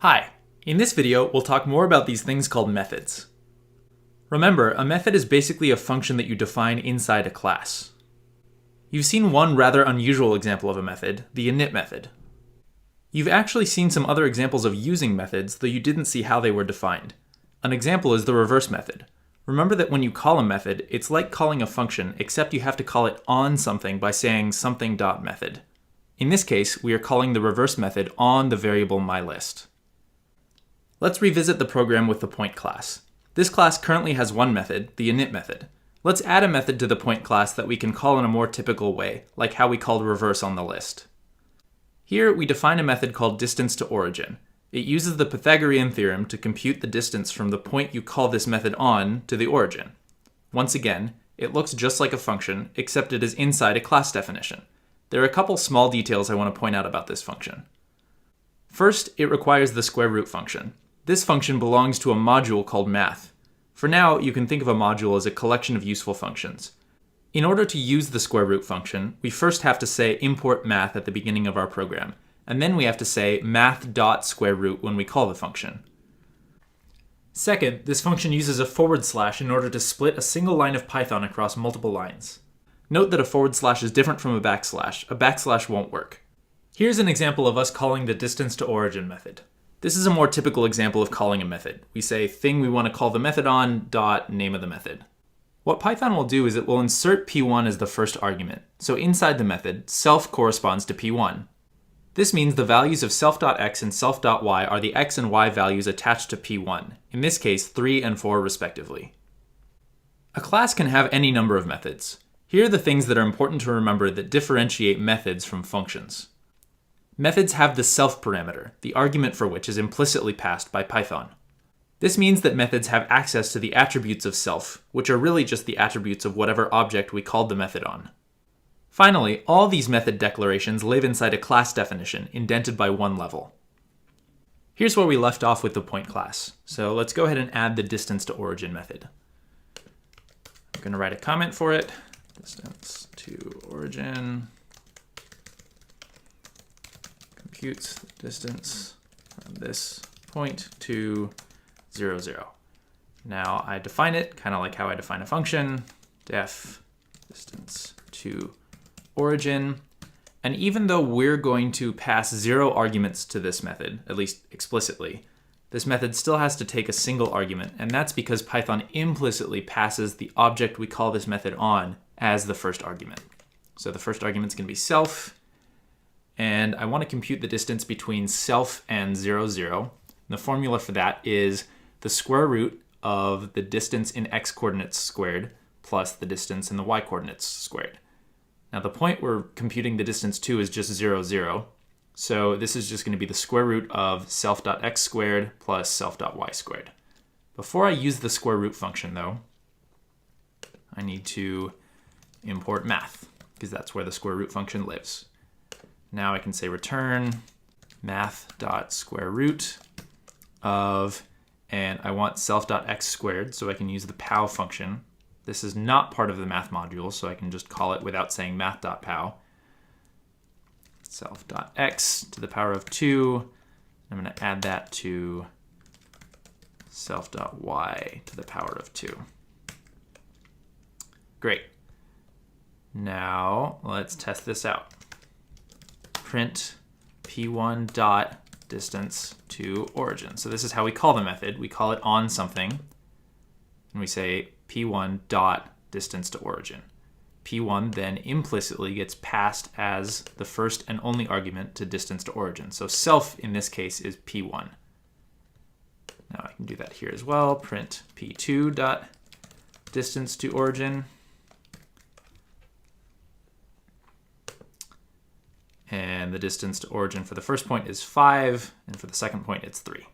Hi, in this video we'll talk more about these things called methods. Remember, a method is basically a function that you define inside a class. You've seen one rather unusual example of a method, the init method. You've actually seen some other examples of using methods, though you didn't see how they were defined. An example is the reverse method. Remember that when you call a method, it's like calling a function, except you have to call it on something by saying something.method. In this case, we are calling the reverse method on the variable mylist. Let's revisit the program with the point class. This class currently has one method, the init method. Let's add a method to the point class that we can call in a more typical way, like how we called reverse on the list. Here, we define a method called distance to origin. It uses the Pythagorean theorem to compute the distance from the point you call this method on to the origin. Once again, it looks just like a function, except it is inside a class definition. There are a couple small details I want to point out about this function. First, it requires the square root function. This function belongs to a module called math. For now, you can think of a module as a collection of useful functions. In order to use the square root function, we first have to say import math at the beginning of our program, and then we have to say math.square root when we call the function. Second, this function uses a forward slash in order to split a single line of Python across multiple lines. Note that a forward slash is different from a backslash. A backslash won't work. Here's an example of us calling the distance to origin method. This is a more typical example of calling a method. We say thing we want to call the method on dot name of the method. What Python will do is it will insert p1 as the first argument. So inside the method, self corresponds to p1. This means the values of self.x and self.y are the x and y values attached to p1, in this case 3 and 4 respectively. A class can have any number of methods. Here are the things that are important to remember that differentiate methods from functions. Methods have the self parameter, the argument for which is implicitly passed by Python. This means that methods have access to the attributes of self, which are really just the attributes of whatever object we called the method on. Finally, all these method declarations live inside a class definition, indented by one level. Here's where we left off with the point class. So let's go ahead and add the distance to origin method. I'm going to write a comment for it. Distance to origin computes the distance from this point to 0, 0. Now I define it kind of like how I define a function, def distance to origin. And even though we're going to pass 0 arguments to this method, at least explicitly, this method still has to take a single argument, and that's because Python implicitly passes the object we call this method on as the first argument. So the first argument is going to be self, and I want to compute the distance between self and 0, 0. And the formula for that is the square root of the distance in x coordinates squared plus the distance in the y coordinates squared. Now the point we're computing the distance to is just 0, 0. So this is just going to be the square root of self.x squared plus self.y squared. Before I use the square root function though, I need to import math, because that's where the square root function lives. Now I can say return math.square root of, and I want self.x squared, so I can use the pow function. This is not part of the math module, so I can just call it without saying math.pow. Self.x to the power of 2. I'm going to add that to self.y to the power of 2. Great. Now let's test this out. Print p1 dot distance to origin. So this is how we call the method. We call it on something, and we say p1 dot distance to origin. p1 then implicitly gets passed as the first and only argument to distance to origin. So self in this case is p1. Now I can do that here as well. Print p2 dot distance to origin. And the distance to origin for the first point is 5, and for the second point it's 3.